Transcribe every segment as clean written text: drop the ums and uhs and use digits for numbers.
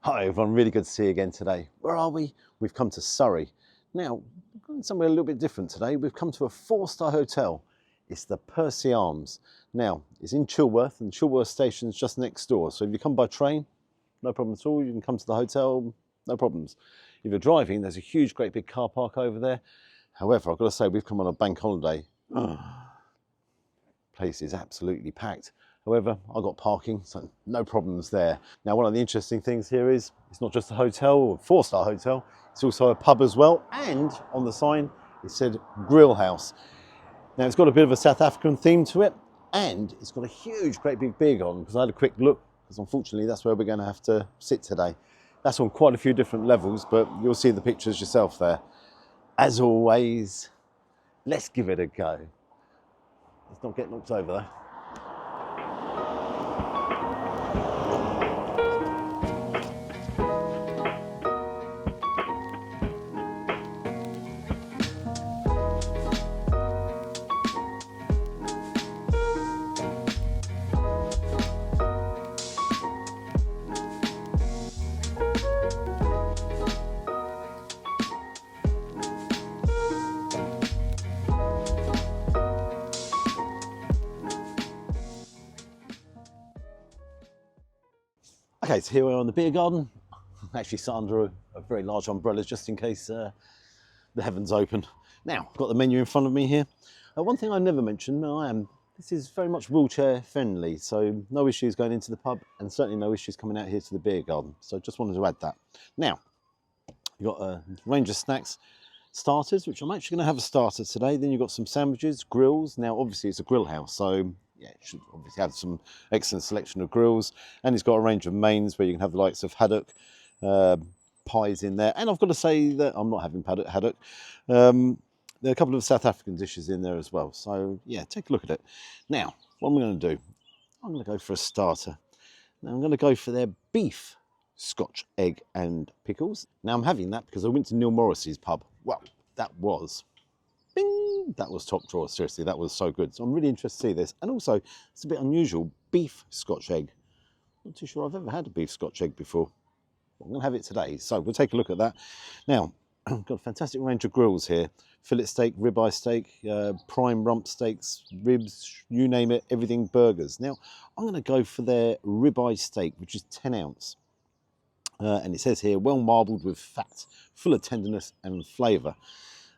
Hi everyone, really good to see you again today. Where are we? We've come to Surrey. Now, we're going somewhere a little bit different today. We've come to a 4-star hotel. It's the Percy Arms. Now, it's in Chilworth and Chilworth station's just next door. So if you come by train, no problem at all. You can come to the hotel, no problems. If you're driving, there's a huge, great big car park over there. However, I've got to say, we've come on a bank holiday. Place is absolutely packed. However, I've got parking, so no problems there. Now, one of the interesting things here is it's not just a hotel or 4-star hotel, it's also a pub as well. And on the sign, it said Grillhouse. Now, it's got a bit of a South African theme to it, and it's got a huge, great big beer garden, because I had a quick look, because unfortunately, that's where we're going to have to sit today. That's on quite a few different levels, but you'll see the pictures yourself there. As always, let's give it a go. Let's not get knocked over though. Okay, so here we are in the beer garden. Actually sat under a very large umbrella just in case the heavens open. Now, I've got the menu in front of me here. One thing I never mentioned, this is very much wheelchair friendly, so no issues going into the pub and certainly no issues coming out here to the beer garden. So just wanted to add that. Now, you've got a range of snacks, starters, which I'm actually going to have a starter today. Then you've got some sandwiches, grills. Now, obviously it's a grill house, so yeah, it should obviously have some excellent selection of grills, and it's got a range of mains where you can have the likes of haddock, pies in there. And I've got to say that I'm not having haddock. There are a couple of South African dishes in there as well. So yeah, take a look at it. Now, what I'm going to do, I'm going to go for a starter. Now I'm going to go for their beef Scotch egg and pickles. Now I'm having that because I went to Neil Morris's pub. Well, that was top drawer, seriously, that was so good. So I'm really interested to see this. And also, it's a bit unusual, beef Scotch egg. Not too sure I've ever had a beef Scotch egg before. I'm going to have it today, so we'll take a look at that. Now, I've got a fantastic range of grills here. Fillet steak, ribeye steak, prime rump steaks, ribs, you name it, everything burgers. Now, I'm going to go for their ribeye steak, which is 10 ounce. And it says here, well marbled with fat, full of tenderness and flavour.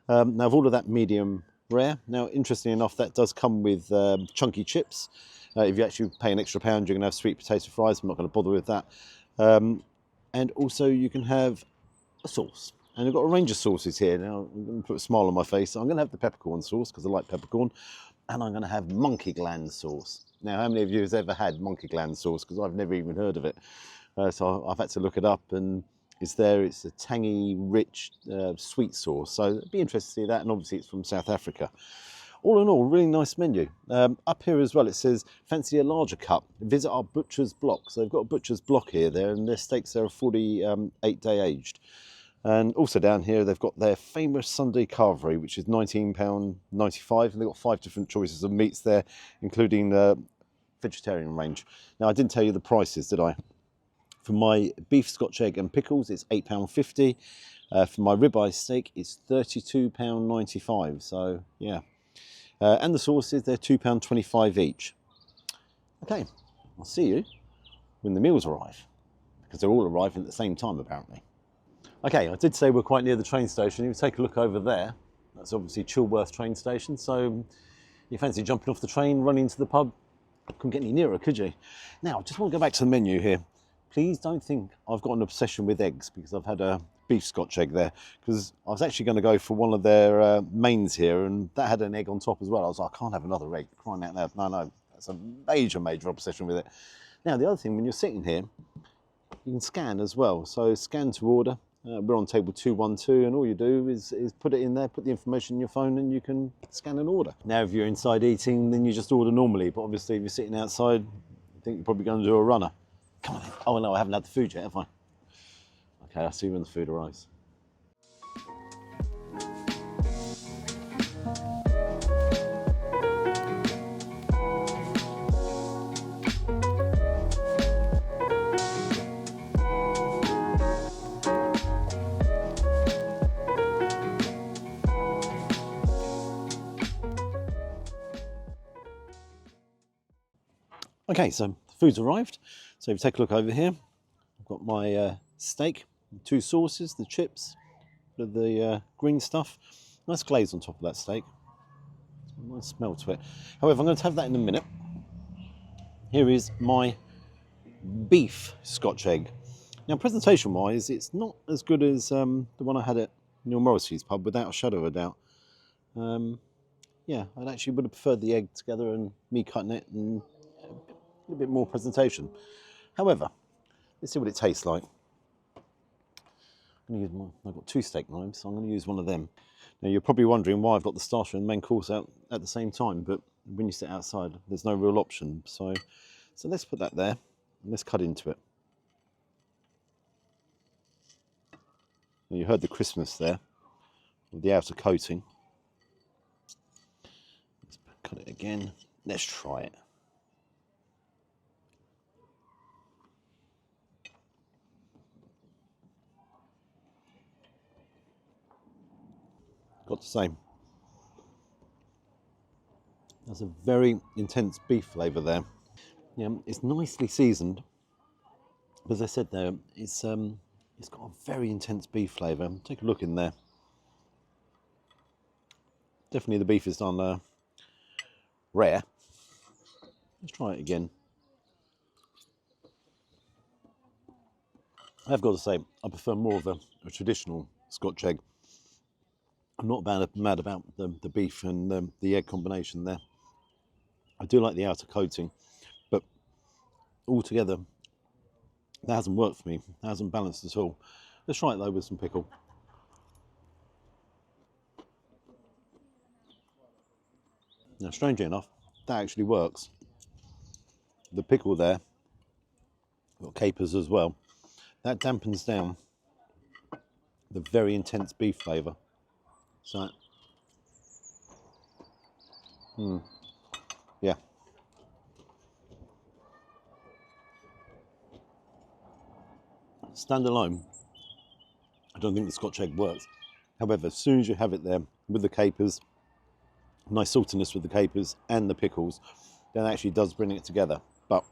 Now, I've ordered that medium rare. Now, interestingly enough, that does come with chunky chips. If you actually pay an extra £1, you're going to have sweet potato fries. I'm not going to bother with that. And also, you can have a sauce. And I've got a range of sauces here. Now, I'm going to put a smile on my face. I'm going to have the peppercorn sauce because I like peppercorn. And I'm going to have monkey gland sauce. Now, how many of you have ever had monkey gland sauce? Because I've never even heard of it. So I've had to look it up, and it's a tangy, rich, sweet sauce. So I'd be interested to see that, and obviously it's from South Africa. All in all, really nice menu. Up here as well, it says, fancy a larger cup, visit our butcher's block. So they've got a butcher's block here, and their steaks there are 48-day aged. And also down here, they've got their famous Sunday carvery, which is £19.95, and they've got 5 different choices of meats there, including the vegetarian range. Now, I didn't tell you the prices, did I? For my beef Scotch egg and pickles, it's £8.50. For my ribeye steak, it's £32.95. So, yeah. And the sauces, they're £2.25 each. Okay, I'll see you when the meals arrive, because they're all arriving at the same time, apparently. Okay, I did say we're quite near the train station. You take a look over there. That's obviously Chilworth train station. So, you fancy jumping off the train, running to the pub? Couldn't get any nearer, could you? Now, I just want to go back to the menu here. Please don't think I've got an obsession with eggs because I've had a beef Scotch egg there, because I was actually going to go for one of their mains here, and that had an egg on top as well. I was like, I can't have another egg, crying out loud. No, that's a major obsession with it. Now, the other thing, when you're sitting here, you can scan as well. So scan to order. We're on table 212, and all you do is put it in there, put the information in your phone, and you can scan and order. Now, if you're inside eating, then you just order normally, but obviously if you're sitting outside, I think you're probably going to do a runner. Come on then. Oh no, I haven't had the food yet, have I? Okay, I'll see you when the food arrives. Okay, so the food's arrived. So if you take a look over here, I've got my steak, 2 sauces, the chips, the green stuff. Nice glaze on top of that steak. Nice smell to it. However, I'm going to have that in a minute. Here is my beef Scotch egg. Now, presentation-wise, it's not as good as the one I had at Neil Morrissey's pub, without a shadow of a doubt. Yeah, I actually would have preferred the egg together and me cutting it and a little bit more presentation. However, let's see what it tastes like. I've got 2 steak knives, so I'm going to use one of them. Now, you're probably wondering why I've got the starter and main course out at the same time, but when you sit outside, there's no real option. So let's put that there and let's cut into it. Now, you heard the crispness there with the outer coating. Let's cut it again. Let's try it. Got to say, there's a very intense beef flavour there. Yeah, it's nicely seasoned. But as I said there, it's got a very intense beef flavour. Take a look in there. Definitely the beef is done rare. Let's try it again. I've got to say, I prefer more of a traditional Scotch egg. I'm not mad about the beef and the egg combination there. I do like the outer coating, but altogether, that hasn't worked for me. That hasn't balanced at all. Let's try it though with some pickle. Now, strangely enough, that actually works. The pickle there, got capers as well. That dampens down the very intense beef flavour. So, yeah. Standalone, I don't think the Scotch egg works. However, as soon as you have it there with the capers, nice saltiness with the capers and the pickles, then it actually does bring it together. But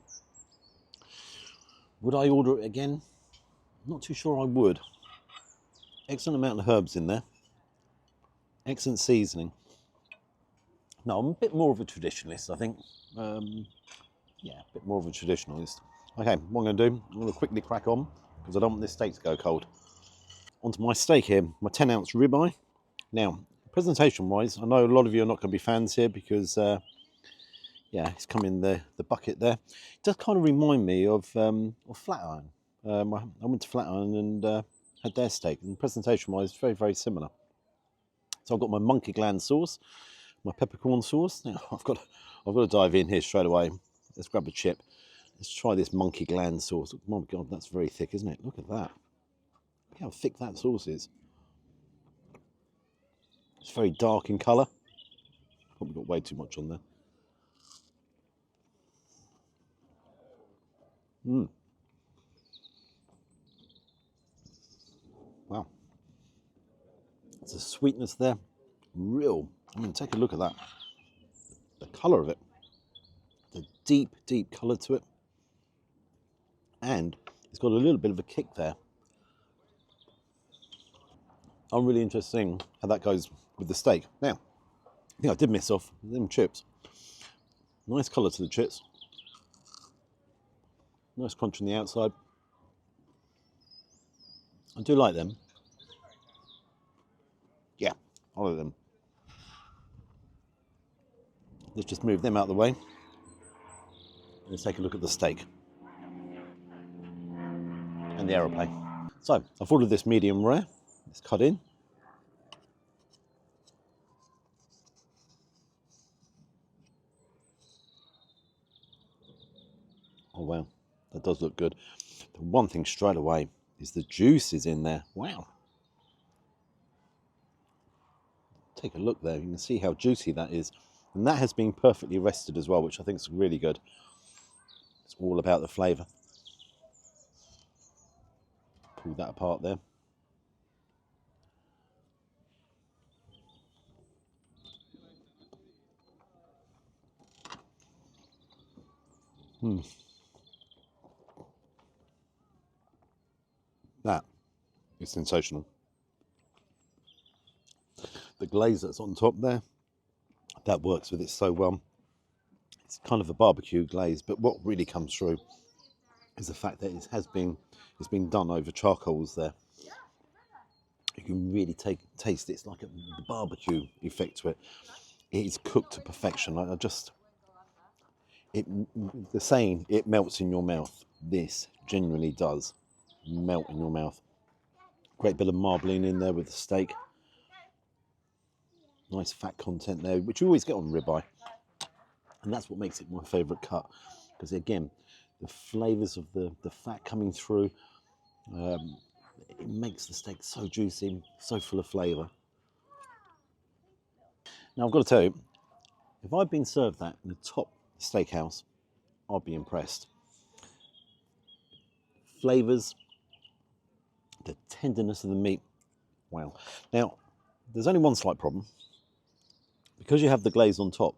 would I order it again? Not too sure I would. Excellent amount of herbs in there. Excellent seasoning. No, I'm a bit more of a traditionalist, I think. Yeah, a bit more of a traditionalist. Okay, what I'm going to do, I'm going to quickly crack on because I don't want this steak to go cold. Onto my steak here, my 10-ounce ribeye. Now, presentation-wise, I know a lot of you are not going to be fans here because, yeah, it's come in the bucket there. It does kind of remind me of Flatiron. I went to Flatiron and had their steak, and presentation-wise, very, very similar. So I've got my monkey gland sauce, my peppercorn sauce. Now, I've got to dive in here straight away. Let's grab a chip. Let's try this monkey gland sauce. Oh my God, that's very thick, isn't it? Look at that. Look how thick that sauce is. It's very dark in colour. Probably got way too much on there. Wow. There's a sweetness there. Real. I mean, take a look at that. The colour of it. The deep, deep colour to it. And it's got a little bit of a kick there. I'm really interested in how that goes with the steak. Now, I think I did miss off them chips. Nice colour to the chips. Nice crunch on the outside. I do like them. Yeah, I like them. Let's just move them out of the way. Let's take a look at the steak and the aeroplane. So, I've ordered this medium rare. It's cut in. Oh wow, that does look good. The one thing straight away is the juice is in there. Wow. Take a look there, you can see how juicy that is. And that has been perfectly rested as well, which I think is really good. It's all about the flavour. Pull that apart there. That is sensational. The glaze that's on top there, that works with it so well. It's kind of a barbecue glaze, but what really comes through is the fact that it's been done over charcoals there. You can really taste it. It's like a barbecue effect to it. It is cooked to perfection. The saying, it melts in your mouth. This genuinely does melt in your mouth. Great bit of marbling in there with the steak. Nice fat content there, which you always get on ribeye. And that's what makes it my favourite cut. Because again, the flavours of the fat coming through, it makes the steak so juicy, so full of flavour. Now I've got to tell you, if I'd been served that in the top steakhouse, I'd be impressed. Flavours, the tenderness of the meat, wow. Now, there's only one slight problem. Because you have the glaze on top,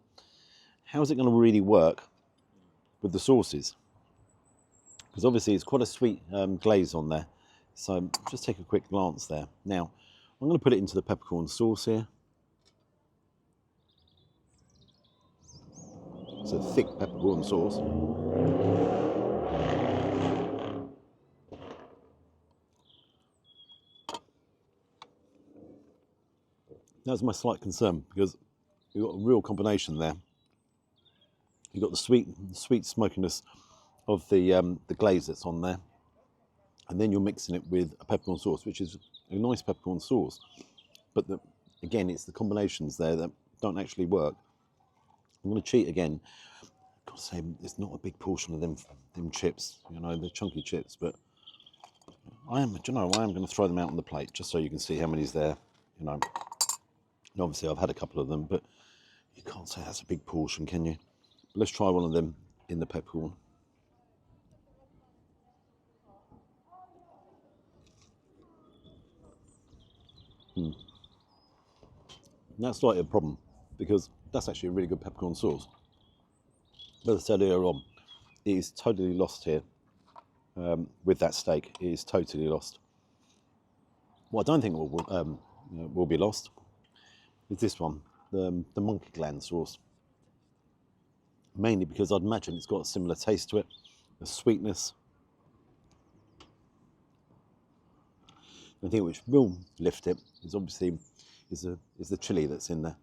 how is it going to really work with the sauces? Because obviously it's quite a sweet glaze on there. So just take a quick glance there. Now, I'm going to put it into the peppercorn sauce here. It's a thick peppercorn sauce. That's my slight concern, because you've got a real combination there. You've got the sweet smokiness of the glaze that's on there, and then you're mixing it with a peppercorn sauce, which is a nice peppercorn sauce. But again, it's the combinations there that don't actually work. I'm going to cheat again. I've got to say, it's not a big portion of them chips, you know, the chunky chips, but I am going to throw them out on the plate just so you can see how many's there, you know. And obviously I've had a couple of them, but you can't say that's a big portion, can you? But let's try one of them in the peppercorn. That's slightly a problem, because that's actually a really good peppercorn sauce. But as I said earlier on, it is totally lost here with that steak. It is totally lost. What I don't think will be lost is this one, the monkey gland sauce. Mainly because I'd imagine it's got a similar taste to it, a sweetness. The thing which will lift it is obviously is the chilli that's in there.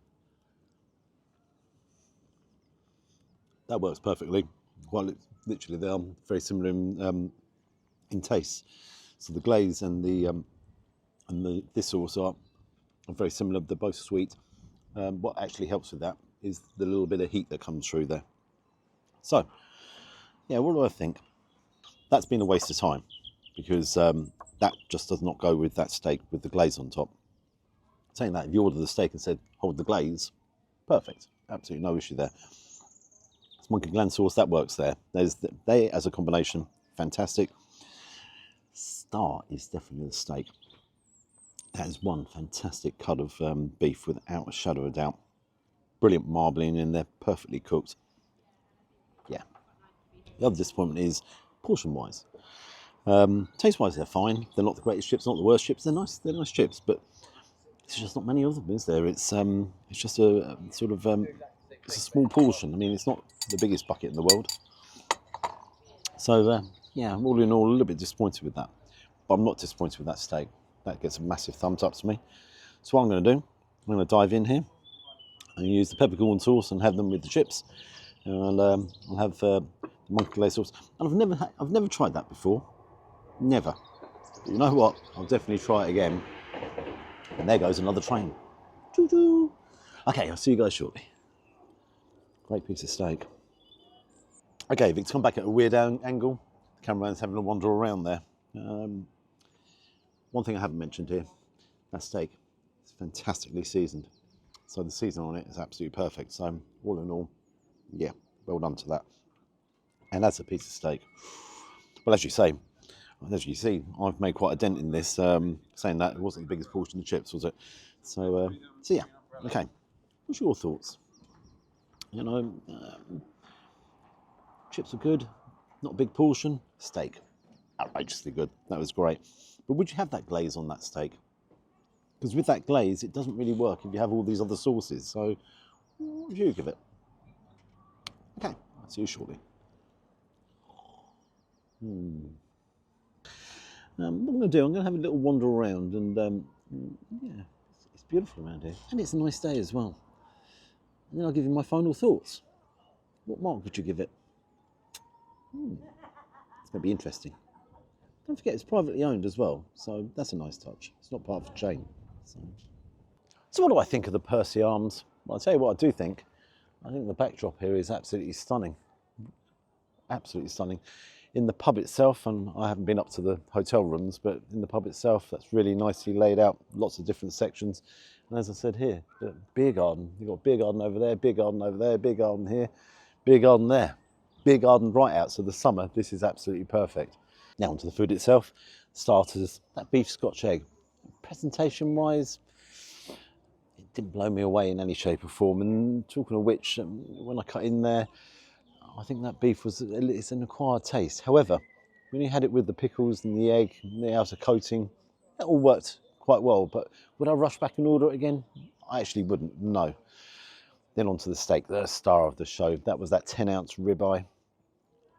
That works perfectly. Well, literally, they are very similar in taste. So the glaze and this sauce are very similar. They're both sweet. What actually helps with that is the little bit of heat that comes through there. So, yeah, what do I think? That's been a waste of time, because that just does not go with that steak with the glaze on top. Saying that, if you order the steak and said, hold the glaze, perfect. Absolutely no issue there. It's monkey gland sauce, that works there. They, as a combination, fantastic. Star is definitely the steak. That is one fantastic cut of beef without a shadow of a doubt. Brilliant marbling in there, perfectly cooked. Yeah. The other disappointment is portion-wise. Taste-wise, they're fine. They're not the greatest chips, not the worst chips. They're nice chips, but there's just not many of them, is there? It's just a sort of it's a small portion. I mean, it's not the biggest bucket in the world. So yeah, all in all, a little bit disappointed with that. But I'm not disappointed with that steak. That gets a massive thumbs up to me. So what I'm going to do, I'm going to dive in here and use the peppercorn sauce and have them with the chips. And I'll have the monkey glaze sauce. And I've never tried that before. Never. But you know what? I'll definitely try it again. And there goes another train. Choo-choo. Okay, I'll see you guys shortly. Great piece of steak. Okay, Vic's come back at a weird angle. The cameraman's having a wander around there. One thing I haven't mentioned here, that steak is fantastically seasoned. So the seasoning on it is absolutely perfect. So all in all, yeah, well done to that. And that's a piece of steak. Well, as you see, I've made quite a dent in this, saying that it wasn't the biggest portion of the chips, was it? So yeah, okay. What's your thoughts? You know, Chips are good, not a big portion. Steak, outrageously good. That was great. But would you have that glaze on that steak? Because with that glaze, it doesn't really work if you have all these other sauces. So, what would you give it? Okay, I'll see you shortly. What I'm going to do, I'm going to have a little wander around, and yeah, it's beautiful around here, and it's a nice day as well. And then I'll give you my final thoughts. What mark would you give it? It's going to be interesting. Don't forget, it's privately owned as well, so that's a nice touch. It's not part of a chain. So what do I think of the Percy Arms? Well, I'll tell you what I do think. I think the backdrop here is absolutely stunning. Absolutely stunning. In the pub itself, and I haven't been up to the hotel rooms, but in the pub itself, that's really nicely laid out, lots of different sections. And as I said here, the beer garden. You've got beer garden over there, beer garden over there, beer garden here, beer garden there, beer garden right out. So the summer, this is absolutely perfect. Now onto the food itself. Starters, that beef Scotch egg. Presentation-wise, it didn't blow me away in any shape or form. And talking of which, when I cut in there, I think that beef it's an acquired taste. However, when you had it with the pickles and the egg and the outer coating, that all worked quite well. But would I rush back and order it again? I actually wouldn't, no. Then onto the steak, the star of the show. That was that 10-ounce ribeye.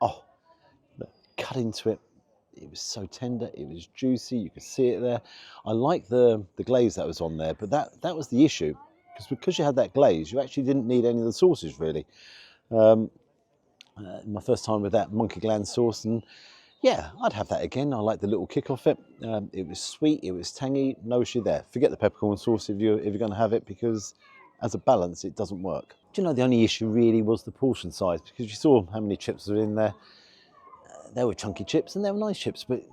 Oh, cut into it. It was so tender, it was juicy, you could see it there. I like the glaze that was on there, but that was the issue. Because you had that glaze, you actually didn't need any of the sauces really. My first time with that monkey gland sauce, and yeah, I'd have that again. I like the little kick off it. It was sweet, it was tangy, no issue there. Forget the peppercorn sauce if you're going to have it, because as a balance, it doesn't work. Do you know the only issue really was the portion size, because you saw how many chips were in there. They were chunky chips and they were nice chips, but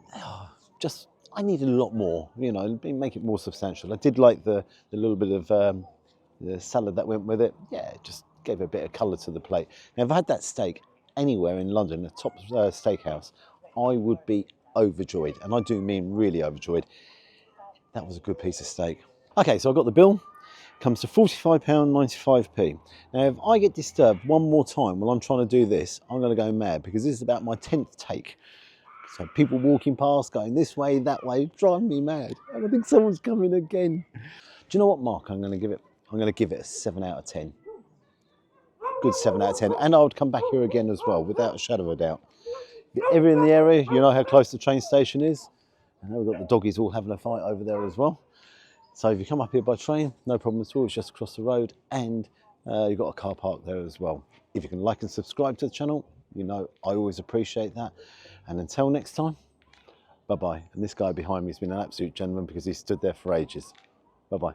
I needed a lot more, you know, make it more substantial. I did like the little bit of the salad that went with it. Yeah, it just gave a bit of colour to the plate. Now, if I had that steak anywhere in London, a top steakhouse, I would be overjoyed, and I do mean really overjoyed. That was a good piece of steak. Okay, so I got the bill. Comes to £45.95p. Now, if I get disturbed one more time while I'm trying to do this, I'm going to go mad, because this is about my 10th take. So people walking past, going this way, that way, driving me mad. And I think someone's coming again. Do you know what mark I'm going to give it? I'm going to give it a 7 out of 10. Good 7 out of 10. And I would come back here again as well, without a shadow of a doubt. If you're ever in the area, you know how close the train station is. I know we've got the doggies all having a fight over there as well. So if you come up here by train, no problem at all, it's just across the road, and you've got a car park there as well. If you can like and subscribe to the channel, you know I always appreciate that. And until next time, bye-bye. And this guy behind me has been an absolute gentleman, because he stood there for ages. Bye-bye.